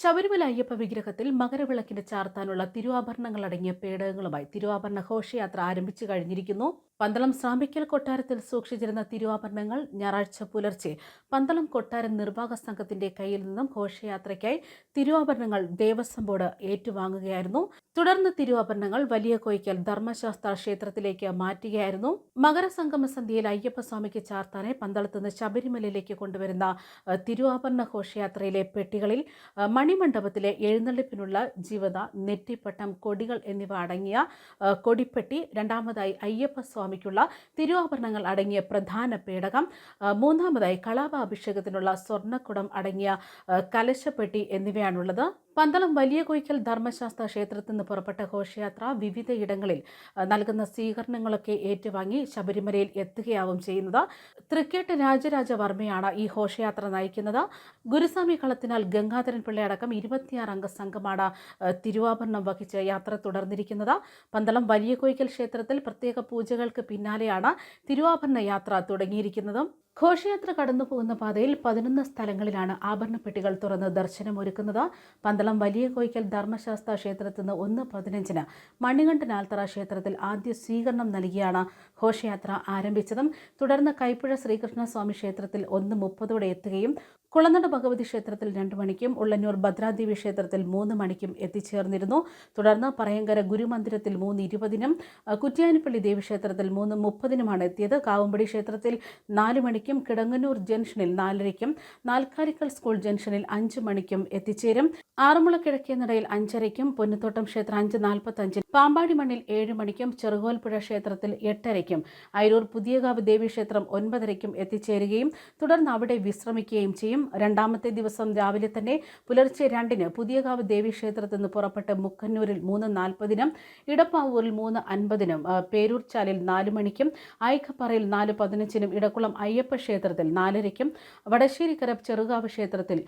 ശബരിമല അയ്യപ്പ വിഗ്രഹത്തിൽ മകരവിളക്കിന് ചാർത്താനുള്ള തിരുവാഭരണങ്ങൾ അടങ്ങിയ പേടകങ്ങളുമായി തിരുവാഭരണ ഘോഷയാത്ര ആരംഭിച്ചു കഴിഞ്ഞിരിക്കുന്നു. പന്തളം സ്രാമ്പിക്കൽ കൊട്ടാരത്തിൽ സൂക്ഷിച്ചിരുന്ന തിരുവാഭരണങ്ങൾ ഞായറാഴ്ച പുലർച്ചെ പന്തളം കൊട്ടാരം നിർവാഹക സംഘത്തിന്റെ കയ്യിൽ നിന്നും ഘോഷയാത്രയ്ക്കായി തിരുവാഭരണങ്ങൾ ദേവസ്വം ബോർഡ് ഏറ്റുവാങ്ങുകയായിരുന്നു. തുടർന്ന് തിരുവാഭരണങ്ങൾ വലിയ കോയിക്കൽ ധർമ്മശാസ്ത്ര ക്ഷേത്രത്തിലേക്ക് മാറ്റുകയായിരുന്നു. മകരസംഗമ സന്ധ്യയിൽ അയ്യപ്പസ്വാമിക്ക് ചാർത്താനായി പന്തളത്ത് നിന്ന് ശബരിമലയിലേക്ക് കൊണ്ടുവരുന്ന തിരുവാഭരണ ഘോഷയാത്രയിലെ പെട്ടികളിൽ മണിമണ്ഡപത്തിലെ എഴുന്നള്ളിപ്പിനുള്ള ജീവത, നെറ്റിപ്പട്ടം, കൊടികൾ എന്നിവ അടങ്ങിയ കൊടിപ്പെട്ടി, രണ്ടാമതായി അയ്യപ്പസ്വാമിക്കുള്ള തിരുവാഭരണങ്ങൾ അടങ്ങിയ പ്രധാന പേടകം, മൂന്നാമതായി കളഭാഭിഷേകത്തിനുള്ള സ്വർണ്ണക്കുടം അടങ്ങിയ കലശപ്പെട്ടി എന്നിവയാണുള്ളത്. പന്തളം വലിയ കോയിക്കൽ ധർമ്മശാസ്ത്ര ക്ഷേത്രത്തിൽ നിന്ന് പുറപ്പെട്ട ഘോഷയാത്ര വിവിധയിടങ്ങളിൽ നൽകുന്ന സ്വീകരണങ്ങളൊക്കെ ഏറ്റുവാങ്ങി ശബരിമലയിൽ എത്തുകയാവും ചെയ്യുന്നത്. തൃക്കേട്ട് രാജരാജവർമ്മയാണ് ഈ ഘോഷയാത്ര നയിക്കുന്നത്. ഗുരുസ്വാമി കളത്തിനാൽ ഗംഗാധരൻ പിള്ളയടക്കം 26 അംഗ സംഘമാണ് തിരുവാഭരണം വഹിച്ച് യാത്ര തുടർന്നിരിക്കുന്നത്. പന്തളം വലിയ കോയിക്കൽ ക്ഷേത്രത്തിൽ പ്രത്യേക പൂജകൾക്ക് പിന്നാലെയാണ് തിരുവാഭരണ യാത്ര തുടങ്ങിയിരിക്കുന്നത്. ഘോഷയാത്ര കടന്നുപോകുന്ന പാതയിൽ 11 സ്ഥലങ്ങളിലാണ് ആഭരണപ്പെട്ടികൾ തുറന്ന് ദർശനമൊരുക്കുന്നത്. പന്തളം വലിയ കോയിക്കൽ ധർമ്മശാസ്ത്ര ക്ഷേത്രത്തിൽ നിന്ന് 1:15 മണികണ്ഠനാൽത്തറ ക്ഷേത്രത്തിൽ ആദ്യ സ്വീകരണം നൽകിയാണ് ഘോഷയാത്ര ആരംഭിച്ചതും. തുടർന്ന് കൈപ്പുഴ ശ്രീകൃഷ്ണസ്വാമി ക്ഷേത്രത്തിൽ 1:30 എത്തുകയും കുളനട ഭഗവതി ക്ഷേത്രത്തിൽ 2 മണിക്കും ഉള്ളന്നൂർ ഭദ്രാദേവി ക്ഷേത്രത്തിൽ 3 മണിക്കും എത്തിച്ചേർന്നിരുന്നു. തുടർന്ന് പറയങ്കര ഗുരുമന്ദിരത്തിൽ 3:20 കുറ്റ്യാനിപ്പള്ളി ദേവീക്ഷേത്രത്തിൽ 3:30 എത്തിയത്. കാവുമ്പടി ക്ഷേത്രത്തിൽ 4 മണിക്കും കിടങ്ങന്നൂർ ജംഗ്ഷനിൽ 4:30 നാൽക്കാലിക്കൽ സ്കൂൾ ജംഗ്ഷനിൽ 5 മണിക്കും എത്തിച്ചേരും. ആറന്മുള കിഴക്കേനടയിൽ 5:30 പൊന്നുത്തോട്ടം ക്ഷേത്രം 5:45 പാമ്പാടി മണ്ണിൽ 7 മണിക്കും ചെറുകോൽപ്പുഴ ക്ഷേത്രത്തിൽ 8:30 അയിരൂർ പുതിയകാവ് ദേവീക്ഷേത്രം 9:30 എത്തിച്ചേരുകയും തുടർന്ന് അവിടെ വിശ്രമിക്കുകയും ചെയ്യും. രണ്ടാമത്തെ ദിവസം രാവിലെ തന്നെ പുലർച്ചെ 2 പുതിയകാവ് ദേവീക്ഷേത്രത്തിൽ നിന്ന് പുറപ്പെട്ട് മുക്കന്നൂരിൽ 3:40 ഇടപ്പാവൂരിൽ 3:50 പേരൂർച്ചാലിൽ 4 മണിക്കും ആയിക്കപ്പാറയിൽ 4:15 ഇടക്കുളം അയ്യപ്പ ക്ഷേത്രത്തിൽ 4:30 വടശ്ശേരിക്കര ചെറുകാവ് ക്ഷേത്രത്തിൽ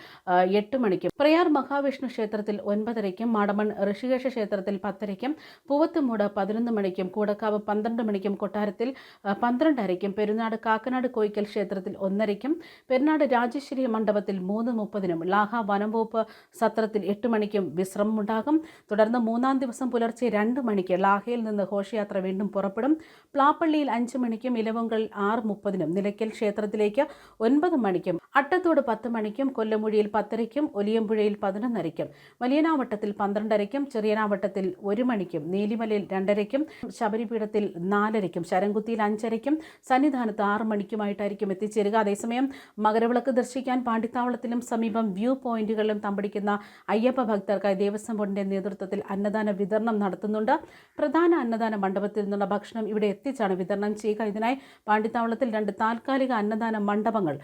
8 മണിക്കും പ്രയാർ മഹാവിഷ്ണു ക്ഷേത്രത്തിൽ 9:30 മാടമൺ ഋഷികേശ ക്ഷേത്രത്തിൽ 10:30 പൂവത്തുമൂട് 11 മണിക്കും കൂടക്കാവ് 12 മണിക്കും കൊട്ടാരത്തിൽ 12:30 പെരുന്നാട് കാക്കനാട് കോയിക്കൽ ക്ഷേത്രത്തിൽ 1:30 പെരുന്നാട് രാജേശ്വരി മണ്ഡപത്തിൽ 3:30 ലാഹ വനംവകുപ്പ് സത്രത്തിൽ 8 മണിക്കും വിശ്രമമുണ്ടാകും. തുടർന്ന് 3-ാം ദിവസം പുലർച്ചെ 2 മണിക്ക് ലാഹയിൽ നിന്ന് ഘോഷയാത്ര വീണ്ടും പുറപ്പെടും. പ്ലാപ്പള്ളിയിൽ 5 മണിക്കും ഇലവുങ്കൽ 6:30 നിലയ്ക്കൽ ക്ഷേത്രത്തിലേക്ക് 9 മണിക്കും അട്ടത്തോട് 10 മണിക്കും കൊല്ലമൂഴിയിൽ 10:30 ഒലിയമ്പുഴയിൽ 11:30 വലിയനാവട്ടത്തിൽ 12:30 ചെറിയനാവട്ടത്തിൽ 1 മണിക്കും നീലിമലയിൽ 2:30 ശബരിപീഠത്തിൽ 4:30 ശരംകുത്തിയിൽ 5:30 സന്നിധാനത്ത് 6 മണിക്കുമായിട്ടായിരിക്കും എത്തിച്ചേരുക. അതേസമയം മകരവിളക്ക് ദർശിക്കാൻ പാണ്ടിത്താവളത്തിലും സമീപം വ്യൂ പോയിന്റുകളിലും തമ്പടിക്കുന്ന അയ്യപ്പ ഭക്തർക്കായി ദേവസ്വം ബോർഡിന്റെ നേതൃത്വത്തിൽ അന്നദാന വിതരണം നടത്തുന്നുണ്ട്. പ്രധാന അന്നദാന മണ്ഡപത്തിൽ നിന്നുള്ള ഭക്ഷണം ഇവിടെ എത്തിച്ചാണ് വിതരണം ചെയ്യുക. ഇതിനായി പാണ്ടിത്താവളത്തിൽ 2 താൽക്കാലിക അന്നദാന മണ്ഡപങ്ങൾ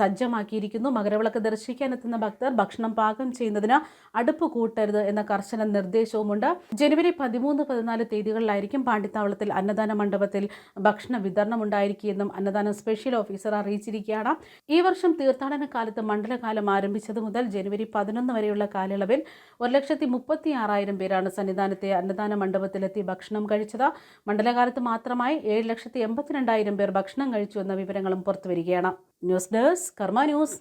സജ്ജമാക്കിയിരിക്കുന്നു. മകരവിളക്ക് ദർശിക്കാനെത്തുന്ന ഭക്തർ ഭക്ഷണം പാകം ചെയ്യുന്നതിന് അടുപ്പ് കൂട്ടരുത് എന്ന കർശന നിർദ്ദേശവുമുണ്ട്. ജനുവരി 13, 14 തീയതികളിലായിരിക്കും പാണ്ടിത്താവളത്തിൽ അന്നദാന മണ്ഡപത്തിൽ ഭക്ഷണ വിതരണം ഉണ്ടായിരിക്കുമെന്നും അന്നദാനം സ്പെഷ്യൽ ഓഫീസർ അറിയിച്ചിരിക്കുകയാണ്. ഈ വർഷം തീർത്ഥാടന കാലത്ത് മണ്ഡലകാലം ആരംഭിച്ചതു മുതൽ ജനുവരി 11 വരെയുള്ള കാലയളവിൽ 1,36,000 പേരാണ് സന്നിധാനത്തെ അന്നദാന മണ്ഡപത്തിലെത്തി ഭക്ഷണം കഴിച്ചത്. മണ്ഡലകാലത്ത് മാത്രമായി 7,82,000 പേർ ഭക്ഷണം കഴിച്ചു എന്ന വിവരങ്ങളും പുറത്തുവരികയാണ്. ന്യൂസ് ഡെസ്ക് കർമ്മ ന്യൂസ്.